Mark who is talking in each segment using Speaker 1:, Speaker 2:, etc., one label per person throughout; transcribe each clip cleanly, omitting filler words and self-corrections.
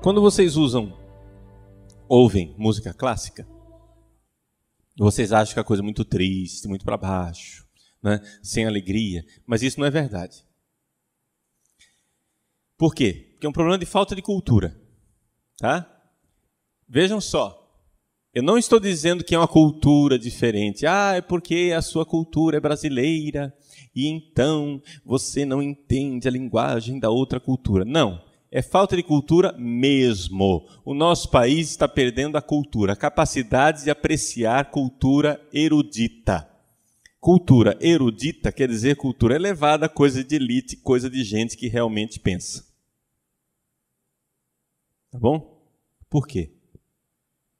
Speaker 1: Quando vocês ouvem música clássica, vocês acham que a coisa é muito triste, muito para baixo, né? Sem alegria, mas isso não é verdade. Por quê? Porque é um problema de falta de cultura. Tá? Vejam só, eu não estou dizendo que é uma cultura diferente. É porque a sua cultura é brasileira e então você não entende a linguagem da outra cultura. Não, é falta de cultura mesmo. O nosso país está perdendo a cultura, a capacidade de apreciar cultura erudita. Cultura erudita quer dizer cultura elevada, coisa de elite, coisa de gente que realmente pensa. Tá bom? Por quê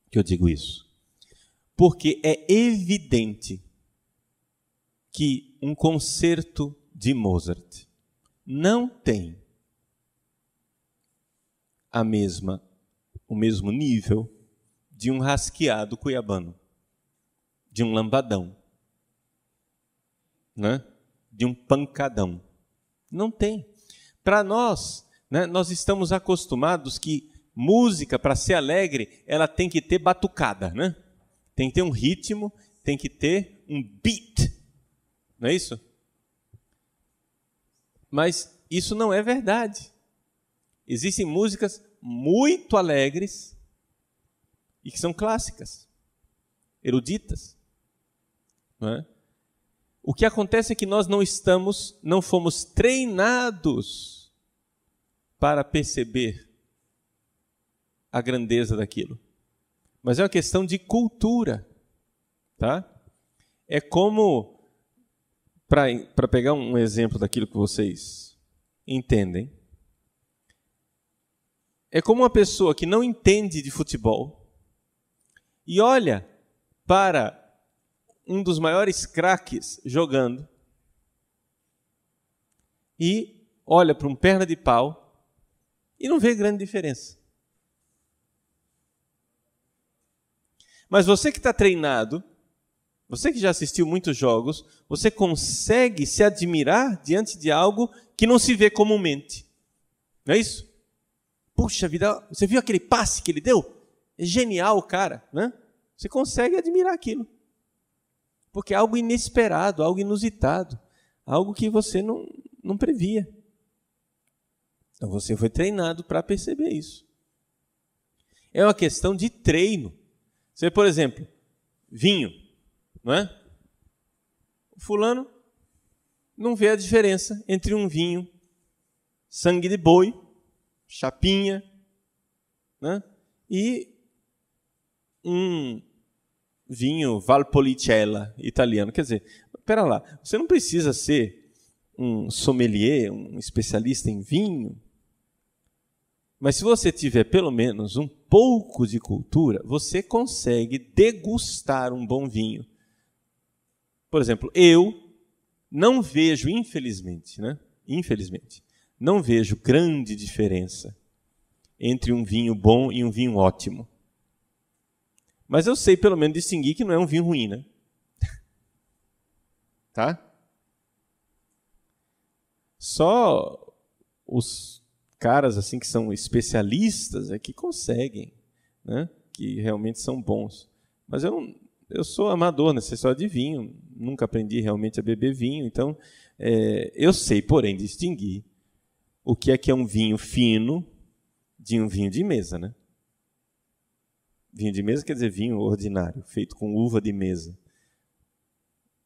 Speaker 1: que eu digo isso? Porque é evidente que um concerto de Mozart não tem o mesmo nível de um rasqueado cuiabano, de um lambadão, né? De um pancadão. Não tem. Para nós, né, nós estamos acostumados que música, para ser alegre, ela tem que ter batucada, né? Tem que ter um ritmo, tem que ter um beat. Não é isso? Mas isso não é verdade. Existem músicas muito alegres e que são clássicas, eruditas. Não é? O que acontece é que nós não fomos treinados para perceber a grandeza daquilo. Mas é uma questão de cultura, tá? É como, para pegar um exemplo daquilo que vocês entendem, é como uma pessoa que não entende de futebol e olha para um dos maiores craques jogando e olha para um perna de pau e não vê grande diferença. Mas você que está treinado, você que já assistiu muitos jogos, você consegue se admirar diante de algo que não se vê comumente. Não é isso? Puxa vida, você viu aquele passe que ele deu? É genial o cara, né? Você consegue admirar aquilo. Porque é algo inesperado, algo inusitado, algo que você não previa. Então você foi treinado para perceber isso. É uma questão de treino. Você, por exemplo, vinho, não é? O fulano não vê a diferença entre um vinho sangue de boi, chapinha, né? E um vinho Valpolicella italiano. Quer dizer, espera lá, você não precisa ser um sommelier, um especialista em vinho, mas se você tiver pelo menos um pouco de cultura, você consegue degustar um bom vinho. Por exemplo, eu não vejo, infelizmente, não vejo grande diferença entre um vinho bom e um vinho ótimo. Mas eu sei pelo menos distinguir que não é um vinho ruim, né? Tá? Só os caras assim que são especialistas é que conseguem, né? Que realmente são bons. Mas eu sou amador nessa história de vinho, nunca aprendi realmente a beber vinho, então eu sei, porém, distinguir o que é um vinho fino de um vinho de mesa, né? Vinho de mesa quer dizer vinho ordinário, feito com uva de mesa.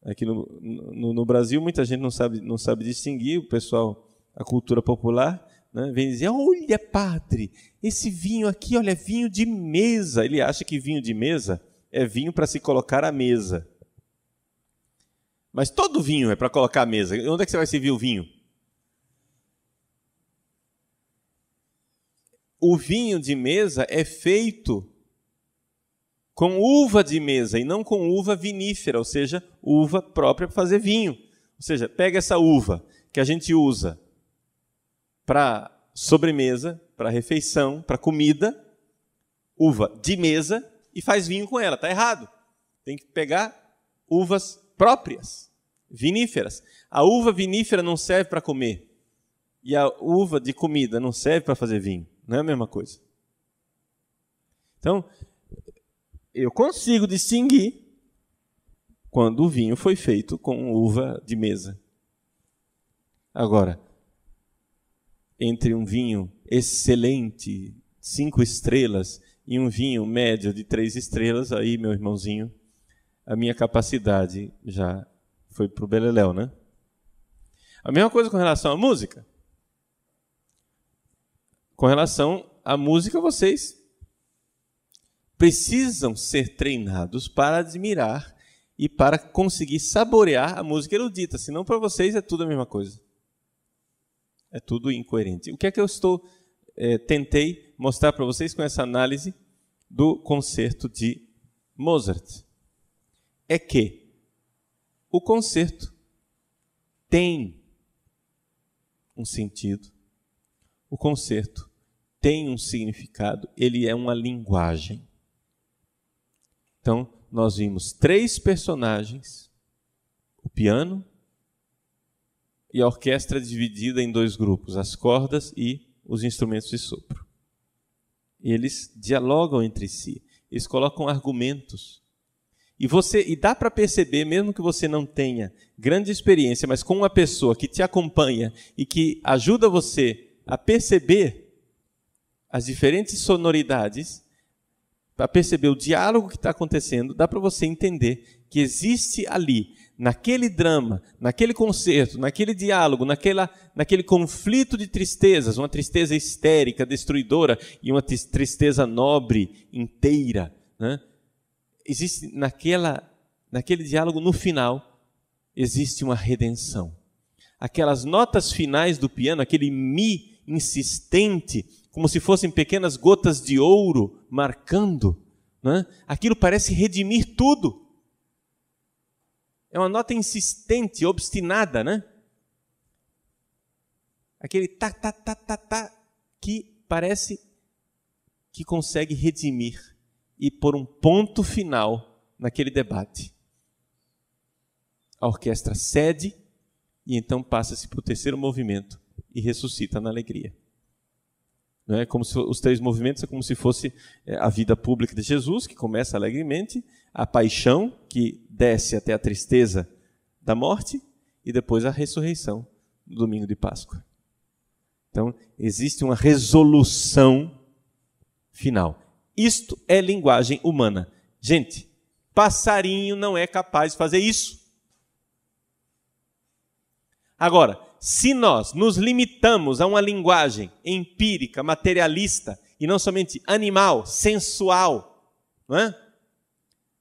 Speaker 1: Aqui no Brasil muita gente não sabe distinguir, o pessoal, a cultura popular, né, vem dizer, olha padre, esse vinho aqui, olha, é vinho de mesa. Ele acha que vinho de mesa é vinho para se colocar à mesa. Mas todo vinho é para colocar à mesa. Onde é que você vai servir o vinho? O vinho de mesa é feito com uva de mesa e não com uva vinífera, ou seja, uva própria para fazer vinho. Ou seja, pega essa uva que a gente usa para sobremesa, para refeição, para comida, uva de mesa, e faz vinho com ela. Está errado. Tem que pegar uvas próprias, viníferas. A uva vinífera não serve para comer. E a uva de comida não serve para fazer vinho. Não é a mesma coisa. Então, eu consigo distinguir quando o vinho foi feito com uva de mesa. Agora, entre um vinho excelente, 5 estrelas, e um vinho médio de 3 estrelas, aí, meu irmãozinho, a minha capacidade já foi para o beleléu, né? A mesma coisa com relação à música. Com relação à música, vocês precisam ser treinados para admirar e para conseguir saborear a música erudita. Senão, para vocês, é tudo a mesma coisa. É tudo incoerente. O que é que eu tentei mostrar para vocês com essa análise do concerto de Mozart? É que o concerto tem um sentido, o concerto tem um significado, ele é uma linguagem. Então, nós vimos 3 personagens, o piano e a orquestra dividida em 2 grupos, as cordas e os instrumentos de sopro. Eles dialogam entre si, eles colocam argumentos. E dá para perceber, mesmo que você não tenha grande experiência, mas com uma pessoa que te acompanha e que ajuda você a perceber as diferentes sonoridades, para perceber o diálogo que está acontecendo, dá para você entender que existe ali, naquele drama, naquele concerto, naquele diálogo, naquele conflito de tristezas, uma tristeza histérica, destruidora, e uma tristeza nobre, inteira, né? Existe naquele diálogo, no final, existe uma redenção. Aquelas notas finais do piano, aquele mi insistente, como se fossem pequenas gotas de ouro marcando, né? Aquilo parece redimir tudo. É uma nota insistente, obstinada, né? Aquele tá, tá, tá, tá, tá, que parece que consegue redimir e pôr um ponto final naquele debate. A orquestra cede e então passa-se para o 3º movimento e ressuscita na alegria. Não é como se os 3 movimentos é como se fosse a vida pública de Jesus, que começa alegremente, a paixão, que desce até a tristeza da morte, e depois a ressurreição no domingo de Páscoa. Então, existe uma resolução final. Isto é linguagem humana. Gente, passarinho não é capaz de fazer isso. Agora, se nós nos limitamos a uma linguagem empírica, materialista, e não somente animal, sensual, não é?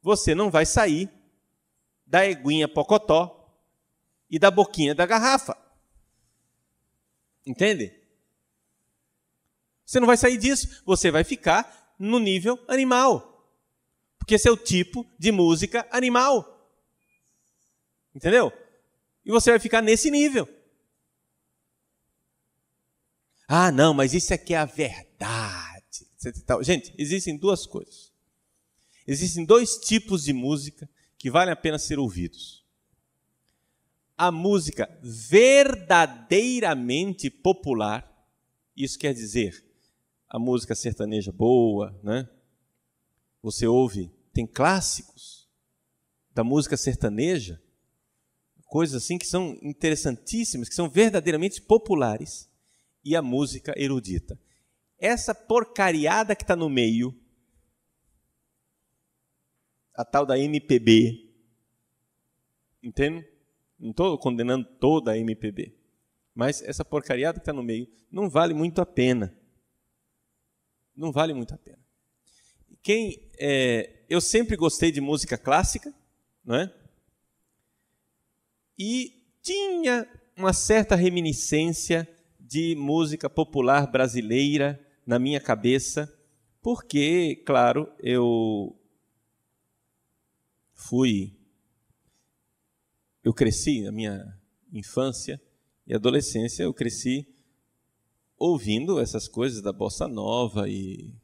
Speaker 1: Você não vai sair da eguinha pocotó e da boquinha da garrafa. Entende? Você não vai sair disso, você vai ficar no nível animal. Porque esse é o tipo de música animal. Entendeu? E você vai ficar nesse nível. Ah, não, mas isso aqui é a verdade. Gente, existem 2 coisas. Existem 2 tipos de música que valem a pena ser ouvidos. A música verdadeiramente popular, isso quer dizer a música sertaneja boa, né? Você ouve, tem clássicos da música sertaneja, coisas assim que são interessantíssimas, que são verdadeiramente populares, e a música erudita. Essa porcariada que está no meio, a tal da MPB, entende? Não estou condenando toda a MPB, mas essa porcariada que está no meio não vale muito a pena. Não vale muito a pena. Eu sempre gostei de música clássica, não é? E tinha uma certa reminiscência de música popular brasileira na minha cabeça, porque, claro, eu cresci na minha infância e adolescência, eu cresci ouvindo essas coisas da bossa nova e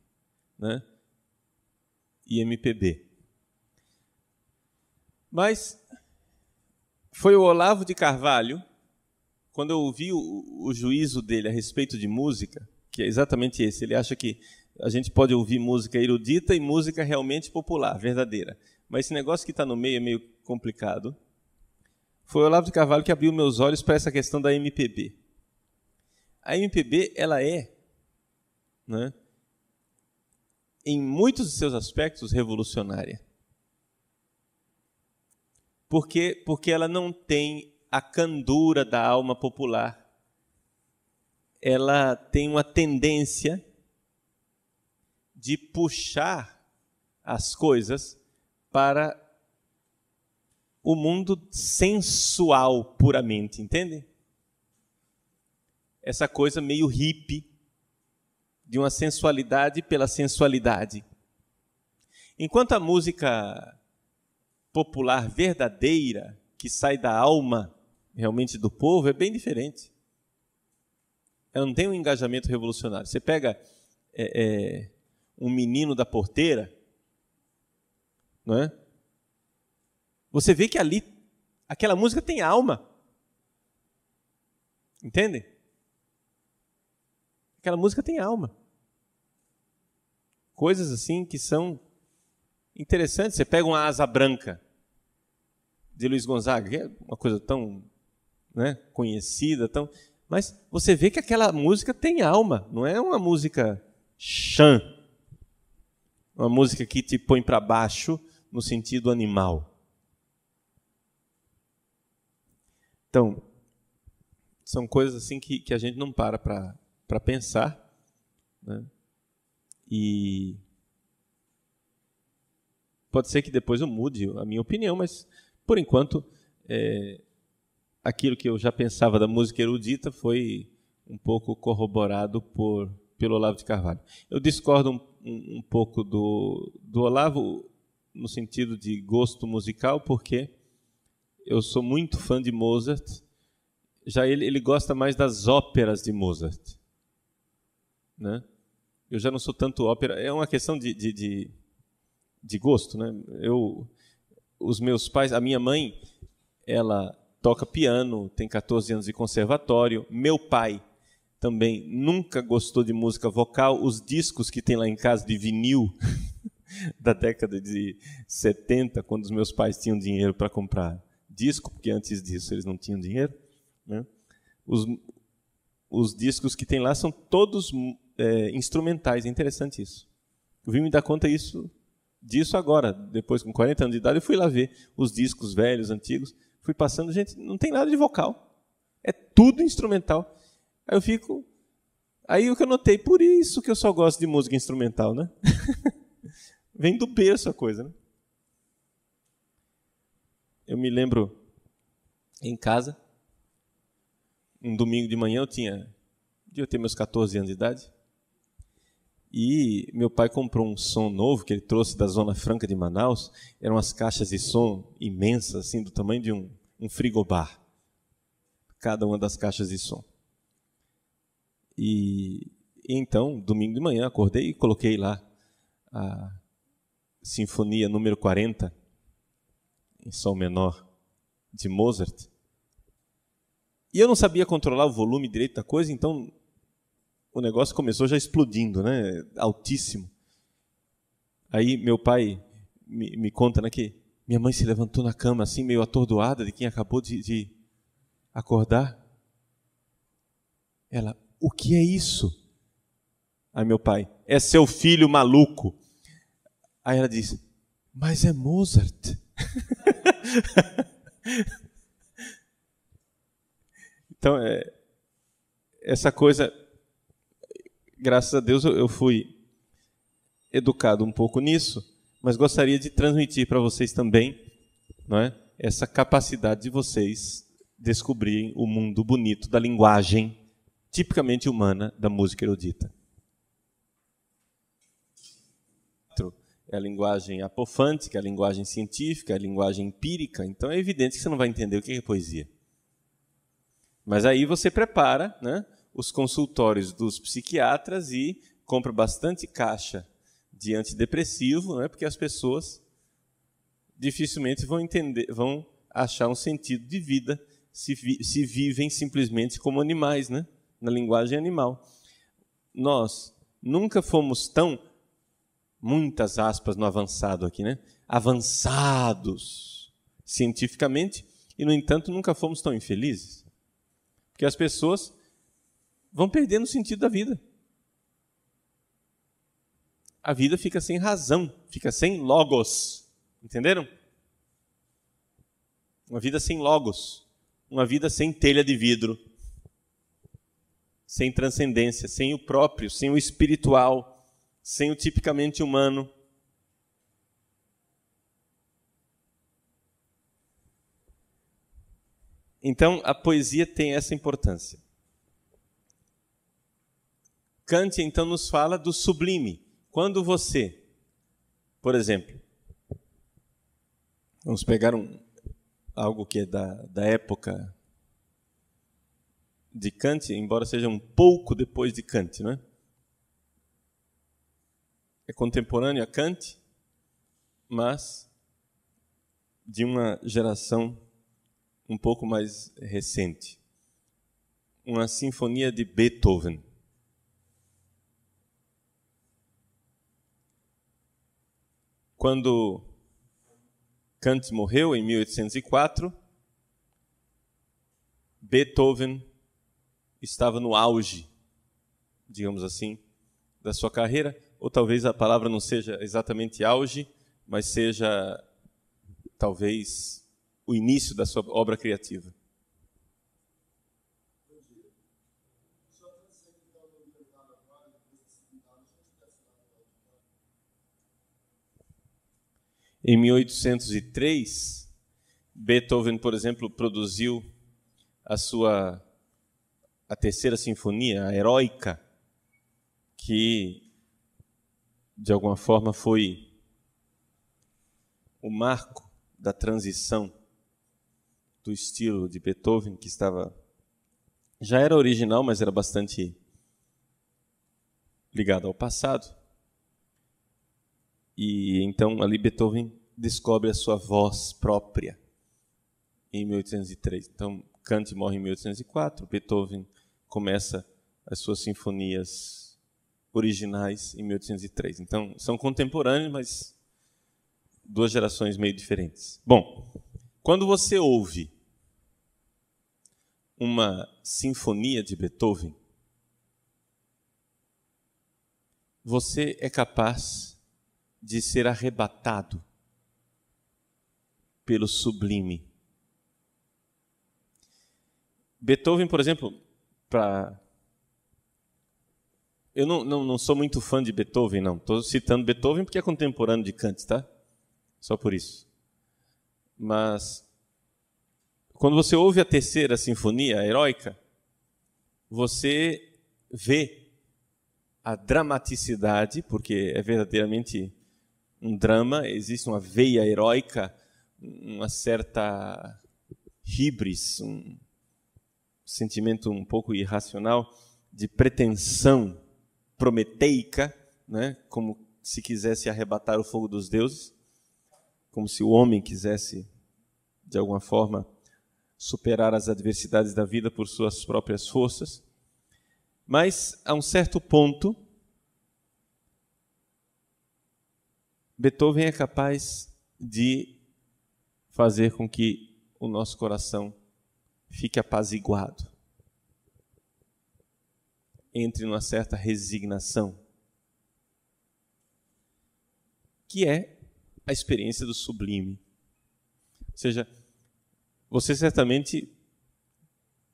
Speaker 1: MPB. Mas foi o Olavo de Carvalho, quando eu ouvi o juízo dele a respeito de música, que é exatamente esse, ele acha que A gente pode ouvir música erudita e música realmente popular, verdadeira. Mas esse negócio que está no meio é meio complicado. Foi o Olavo de Carvalho que abriu meus olhos para essa questão da MPB. A MPB, ela é, né, em muitos de seus aspectos, revolucionária. Porque ela não tem a candura da alma popular. Ela tem uma tendência de puxar as coisas para o mundo sensual puramente, entende? Essa coisa meio hippie, de uma sensualidade pela sensualidade. Enquanto a música popular verdadeira, que sai da alma realmente do povo, é bem diferente. Ela não tem um engajamento revolucionário. Você pega um menino da porteira, não é? Você vê que ali, aquela música tem alma. Entende? Aquela música tem alma. Coisas assim que são interessantes. Você pega uma Asa Branca, de Luiz Gonzaga, que é uma coisa tão, né, conhecida, mas você vê que aquela música tem alma. Não é uma música chã, uma música que te põe para baixo no sentido animal. Então, são coisas assim que a gente não para pensar, né? E pode ser que depois eu mude a minha opinião, mas, por enquanto, aquilo que eu já pensava da música erudita foi um pouco corroborado pelo Olavo de Carvalho. Eu discordo um pouco do Olavo no sentido de gosto musical, porque eu sou muito fã de Mozart. Já ele gosta mais das óperas de Mozart, né? Eu já não sou tanto ópera. É uma questão de gosto, né? Os meus pais, a minha mãe, ela toca piano, tem 14 anos de conservatório. Meu pai também nunca gostou de música vocal. Os discos que tem lá em casa de vinil da década de 70, quando os meus pais tinham dinheiro para comprar disco, porque antes disso eles não tinham dinheiro, né? Os discos que tem lá são todos instrumentais. É interessante isso. Eu vim me dar conta disso agora, depois com 40 anos de idade, eu fui lá ver os discos velhos, antigos, fui passando, gente, não tem nada de vocal, é tudo instrumental. Aí o que eu notei, por isso que eu só gosto de música instrumental, né? Vem do berço a coisa, né? Eu me lembro, em casa, um domingo de manhã, eu ter meus 14 anos de idade, e meu pai comprou um som novo que ele trouxe da Zona Franca de Manaus. Eram umas caixas de som imensas, assim, do tamanho de um frigobar, cada uma das caixas de som. E então, domingo de manhã, acordei e coloquei lá a Sinfonia número 40, em Sol menor, de Mozart. E eu não sabia controlar o volume direito da coisa, então o negócio começou já explodindo, né? Altíssimo. Aí meu pai me conta, né, que minha mãe se levantou na cama, assim, meio atordoada, de quem acabou de acordar. Ela, o que é isso? Aí meu pai, é seu filho maluco. Aí ela disse, mas é Mozart. Então, essa coisa, graças a Deus eu fui educado um pouco nisso, mas gostaria de transmitir para vocês também, não é, essa capacidade de vocês descobrirem o mundo bonito da linguagem tipicamente humana da música erudita. É a linguagem apofântica, a linguagem científica, a linguagem empírica. Então é evidente que você não vai entender o que é poesia. Mas aí você prepara, né, os consultórios dos psiquiatras e compra bastante caixa de antidepressivo, né, porque as pessoas dificilmente vão achar um sentido de vida se vivem simplesmente como animais, né, na linguagem animal. Nós nunca fomos tão, muitas aspas no avançado aqui, né? Avançados cientificamente, e, no entanto, nunca fomos tão infelizes. Porque as pessoas vão perdendo o sentido da vida. A vida fica sem razão, fica sem logos. Entenderam? Uma vida sem logos, uma vida sem telha de vidro, sem transcendência, sem o próprio, sem o espiritual, sem o tipicamente humano. Então, a poesia tem essa importância. Kant, então, nos fala do sublime. Quando você, por exemplo, vamos pegar algo que é da época de Kant, embora seja um pouco depois de Kant, não é? É contemporâneo a Kant, mas de uma geração um pouco mais recente. Uma sinfonia de Beethoven. Quando Kant morreu, em 1804, Beethoven estava no auge, digamos assim, da sua carreira, ou talvez a palavra não seja exatamente auge, mas seja, talvez, o início da sua obra criativa. Em 1803, Beethoven, por exemplo, produziu a terceira sinfonia, a Heroica, que, de alguma forma, foi o marco da transição do estilo de Beethoven, que já era original, mas era bastante ligado ao passado. E então ali Beethoven descobre a sua voz própria em 1803. Então Kant morre em 1804, Beethoven começa as suas sinfonias originais em 1803. Então são contemporâneos, mas duas gerações meio diferentes. Bom, quando você ouve uma sinfonia de Beethoven, você é capaz de ser arrebatado pelo sublime. Beethoven, por exemplo, eu não sou muito fã de Beethoven, não. Estou citando Beethoven porque é contemporâneo de Kant, tá? Só por isso. Mas, quando você ouve a terceira sinfonia, a Heroica, você vê a dramaticidade, porque é verdadeiramente um drama, existe uma veia heróica, uma certa híbris, um sentimento um pouco irracional de pretensão prometeica, né? Como se quisesse arrebatar o fogo dos deuses, como se o homem quisesse, de alguma forma, superar as adversidades da vida por suas próprias forças. Mas, a um certo ponto, Beethoven é capaz de fazer com que o nosso coração fique apaziguado, entre numa certa resignação, que é a experiência do sublime. Ou seja, você certamente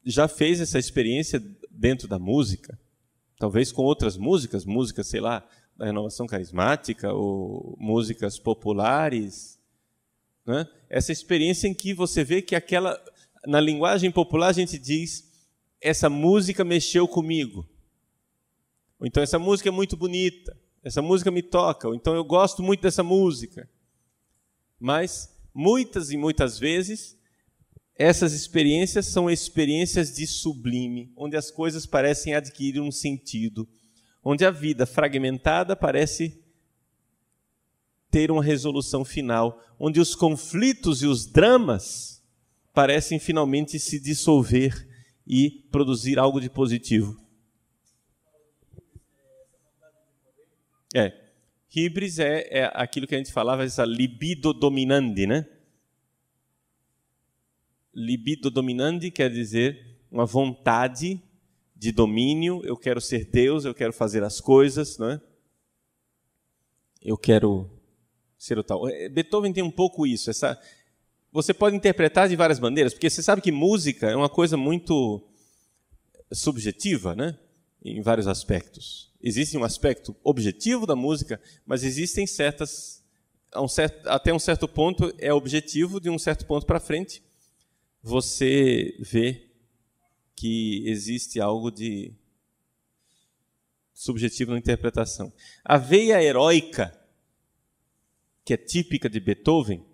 Speaker 1: já fez essa experiência dentro da música, talvez com outras músicas, sei lá, da renovação carismática, ou músicas populares, né? Essa experiência em que você vê que na linguagem popular a gente diz, essa música mexeu comigo, ou então essa música é muito bonita, essa música me toca, ou então eu gosto muito dessa música. Mas, muitas e muitas vezes, essas experiências são experiências de sublime, onde as coisas parecem adquirir um sentido, onde a vida fragmentada parece ter uma resolução final, onde os conflitos e os dramas parecem finalmente se dissolver e produzir algo de positivo. Hybris é aquilo que a gente falava, essa libido dominandi, né? Libido dominandi quer dizer uma vontade de domínio. Eu quero ser Deus, eu quero fazer as coisas, né? Eu quero ser o tal. Beethoven tem um pouco isso. Você pode interpretar de várias maneiras, porque você sabe que música é uma coisa muito subjetiva, né? Em vários aspectos. Existe um aspecto objetivo da música, mas existem até um certo ponto é objetivo, de um certo ponto para frente você vê que existe algo de subjetivo na interpretação. A veia heróica, que é típica de Beethoven,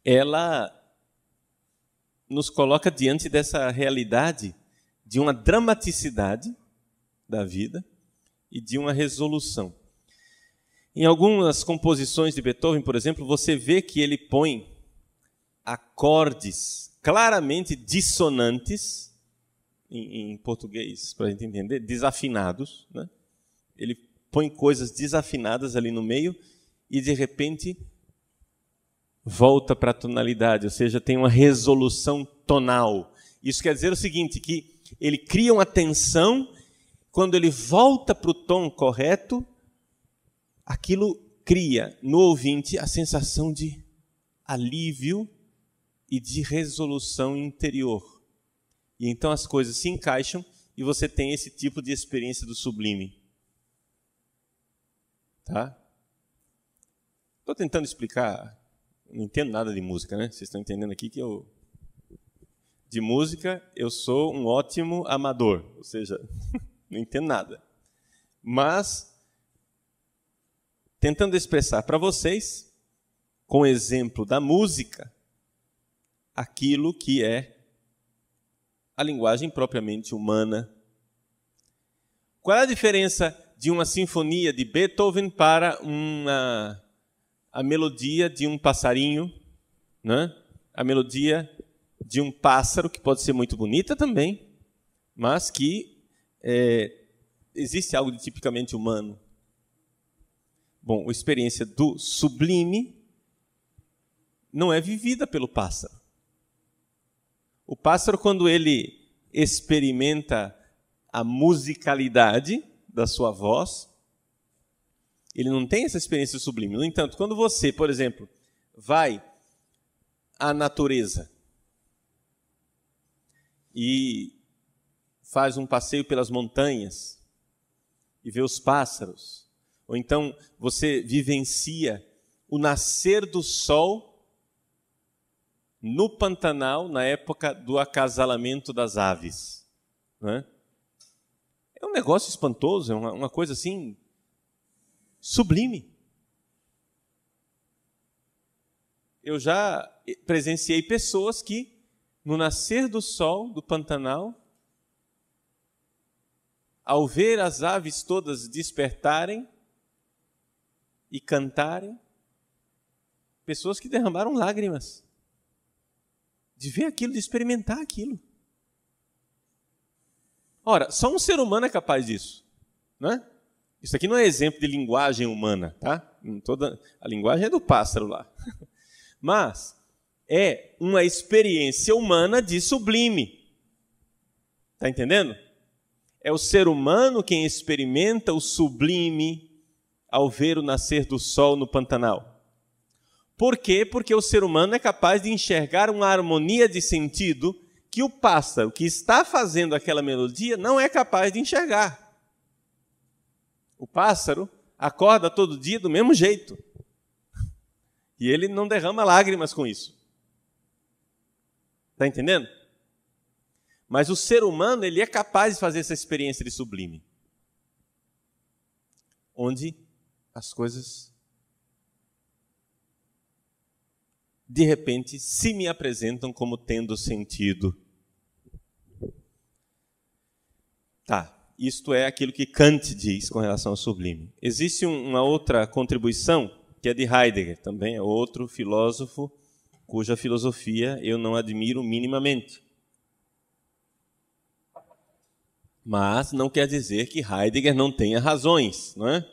Speaker 1: ela nos coloca diante dessa realidade de uma dramaticidade da vida e de uma resolução. Em algumas composições de Beethoven, por exemplo, você vê que ele põe acordes claramente dissonantes, em português, para a gente entender, desafinados, né? Ele põe coisas desafinadas ali no meio e, de repente, volta para a tonalidade, ou seja, tem uma resolução tonal. Isso quer dizer o seguinte, que ele cria uma tensão, quando ele volta para o tom correto, aquilo cria no ouvinte a sensação de alívio e de resolução interior. E então as coisas se encaixam e você tem esse tipo de experiência do sublime. Tá? Estou tentando explicar, não entendo nada de música, né? Vocês estão entendendo aqui que de música eu sou um ótimo amador, ou seja, não entendo nada. Mas, tentando expressar para vocês, com o exemplo da música, aquilo que é a linguagem propriamente humana. Qual é a diferença de uma sinfonia de Beethoven para a melodia de um passarinho, né? A melodia de um pássaro, que pode ser muito bonita também, mas que existe algo de tipicamente humano. Bom, a experiência do sublime não é vivida pelo pássaro. O pássaro, quando ele experimenta a musicalidade da sua voz, ele não tem essa experiência sublime. No entanto, quando você, por exemplo, vai à natureza e faz um passeio pelas montanhas e vê os pássaros, ou então você vivencia o nascer do sol no Pantanal, na época do acasalamento das aves. Né? É um negócio espantoso, é uma coisa assim, sublime. Eu já presenciei pessoas que, no nascer do sol do Pantanal, ao ver as aves todas despertarem e cantarem, pessoas que derramaram lágrimas de ver aquilo, de experimentar aquilo. Ora, só um ser humano é capaz disso, né? Isso aqui não é exemplo de linguagem humana, tá? Toda a linguagem é do pássaro lá. Mas é uma experiência humana de sublime. Está entendendo? É o ser humano quem experimenta o sublime ao ver o nascer do sol no Pantanal. Por quê? Porque o ser humano é capaz de enxergar uma harmonia de sentido que o pássaro que está fazendo aquela melodia não é capaz de enxergar. O pássaro acorda todo dia do mesmo jeito. E ele não derrama lágrimas com isso. Está entendendo? Mas o ser humano, ele é capaz de fazer essa experiência de sublime. Onde as coisas, de repente, se me apresentam como tendo sentido. Tá, isto é aquilo que Kant diz com relação ao sublime. Existe uma outra contribuição, que é de Heidegger, também é outro filósofo cuja filosofia eu não admiro minimamente. Mas não quer dizer que Heidegger não tenha razões, não é?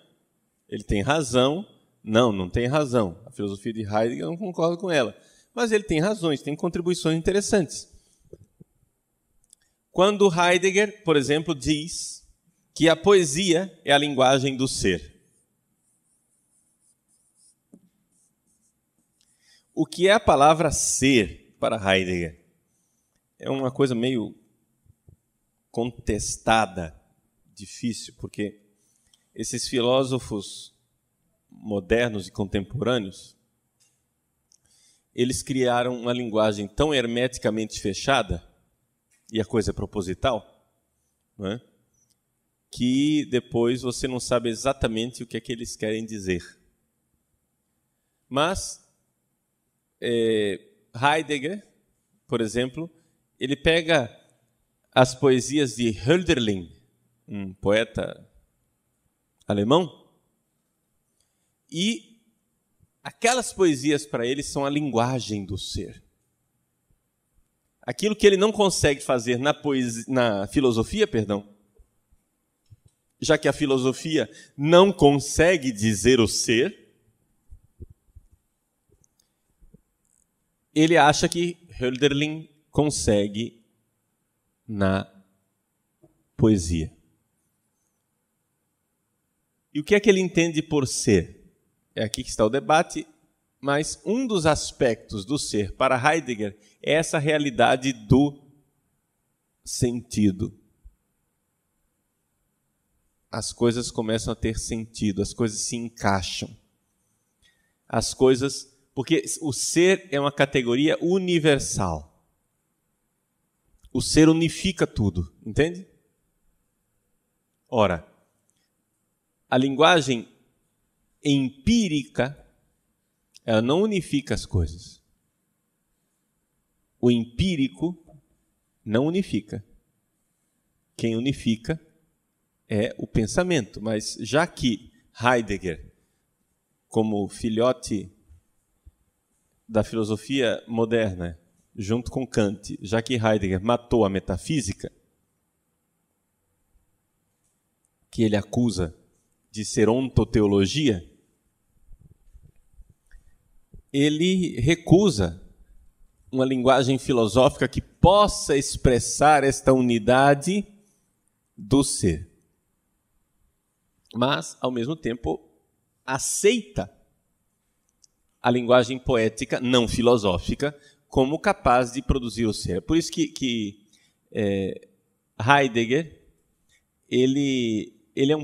Speaker 1: Ele tem razão. Não tem razão. A filosofia de Heidegger, eu não concordo com ela. Mas ele tem razões, tem contribuições interessantes. Quando Heidegger, por exemplo, diz que a poesia é a linguagem do ser. O que é a palavra ser para Heidegger? É uma coisa meio contestada, difícil, porque esses filósofos modernos e contemporâneos, eles criaram uma linguagem tão hermeticamente fechada, e a coisa é proposital, não é? Que depois você não sabe exatamente o que é que eles querem dizer. Mas Heidegger, por exemplo, ele pega as poesias de Hölderlin, um poeta alemão, e aquelas poesias para ele são a linguagem do ser. Aquilo que ele não consegue fazer na filosofia, já que a filosofia não consegue dizer o ser, ele acha que Hölderlin consegue na poesia. E o que é que ele entende por ser? É aqui que está o debate, mas um dos aspectos do ser para Heidegger é essa realidade do sentido. As coisas começam a ter sentido, as coisas se encaixam. Porque o ser é uma categoria universal. O ser unifica tudo, entende? Ora, a linguagem empírica, ela não unifica as coisas. O empírico não unifica. Quem unifica é o pensamento. Mas já que Heidegger, como filhote da filosofia moderna, junto com Kant, já que Heidegger matou a metafísica, que ele acusa de ser ontoteologia, ele recusa uma linguagem filosófica que possa expressar esta unidade do ser. Mas, ao mesmo tempo, aceita a linguagem poética não filosófica como capaz de produzir o ser. Por isso que Heidegger, ele é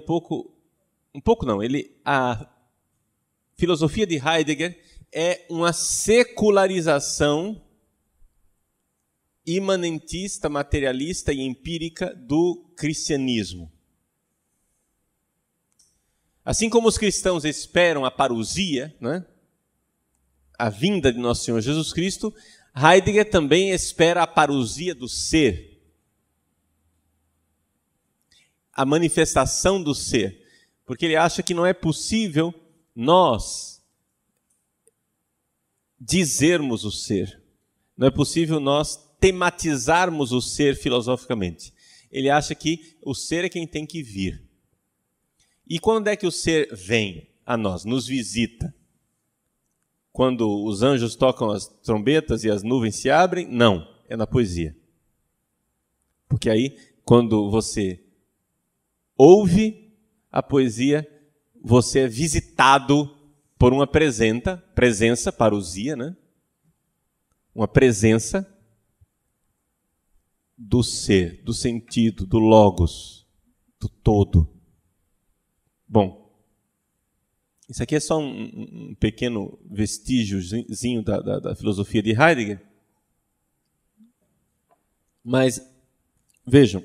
Speaker 1: a filosofia de Heidegger é uma secularização imanentista, materialista e empírica do cristianismo. Assim como os cristãos esperam a parousia, né, a vinda de nosso Senhor Jesus Cristo, Heidegger também espera a parousia do ser, a manifestação do ser, porque ele acha que não é possível nós dizermos o ser, não é possível nós tematizarmos o ser filosoficamente. Ele acha que o ser é quem tem que vir. E quando é que o ser vem a nós, nos visita? Quando os anjos tocam as trombetas e as nuvens se abrem? Não, é na poesia. Porque aí, quando você ouve a poesia, você é visitado por uma presença, parousia, né? Uma presença do ser, do sentido, do logos, do todo. Bom, isso aqui é só um pequeno vestígiozinho da filosofia de Heidegger. Mas, vejam,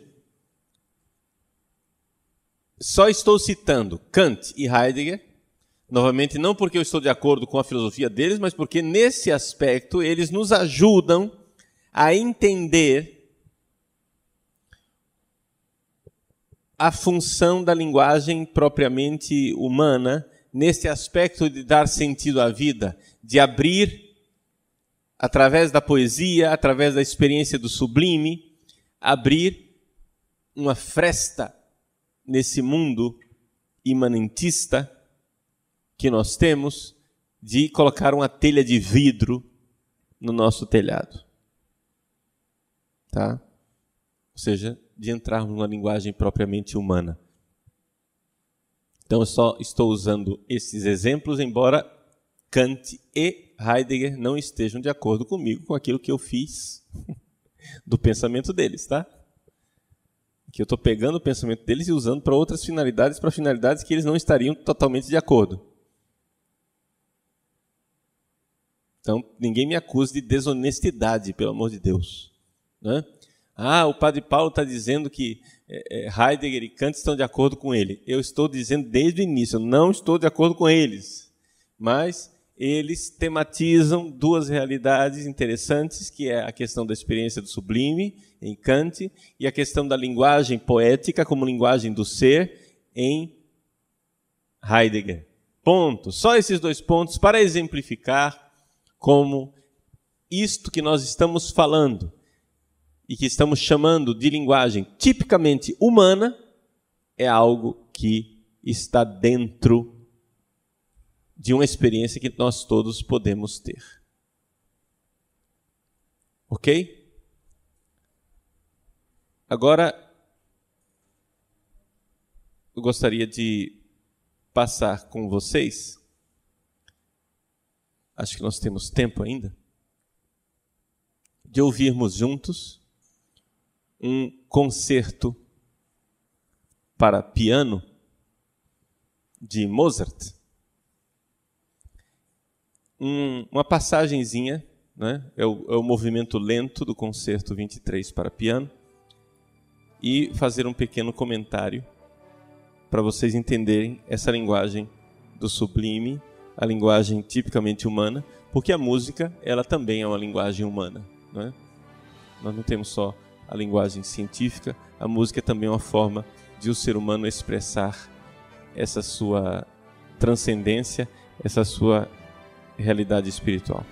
Speaker 1: só estou citando Kant e Heidegger, novamente, não porque eu estou de acordo com a filosofia deles, mas porque, nesse aspecto, eles nos ajudam a entender a função da linguagem propriamente humana, nesse aspecto de dar sentido à vida, de abrir, através da poesia, através da experiência do sublime, abrir uma fresta nesse mundo imanentista que nós temos de colocar uma telha de vidro no nosso telhado. Tá? Ou seja, de entrarmos numa linguagem propriamente humana. Então eu só estou usando esses exemplos, embora Kant e Heidegger não estejam de acordo comigo com aquilo que eu fiz do pensamento deles, tá? Que eu estou pegando o pensamento deles e usando para outras finalidades, para finalidades que eles não estariam totalmente de acordo. Então, ninguém me acuse de desonestidade, pelo amor de Deus. Né? O padre Paulo está dizendo que Heidegger e Kant estão de acordo com ele. Eu estou dizendo desde o início, eu não estou de acordo com eles. Mas eles tematizam duas realidades interessantes, que é a questão da experiência do sublime, em Kant, e a questão da linguagem poética como linguagem do ser, em Heidegger. Ponto. Só esses dois pontos para exemplificar como isto que nós estamos falando e que estamos chamando de linguagem tipicamente humana é algo que está dentro de uma experiência que nós todos podemos ter. Ok? Agora, eu gostaria de passar com vocês, acho que nós temos tempo ainda, de ouvirmos juntos um concerto para piano de Mozart. Uma passagenzinha, né? É o movimento lento do concerto 23 para piano, e fazer um pequeno comentário para vocês entenderem essa linguagem do sublime, a linguagem tipicamente humana, porque a música ela também é uma linguagem humana. Né? Nós não temos só a linguagem científica, a música é também uma forma de o ser humano expressar essa sua transcendência, essa sua realidade espiritual.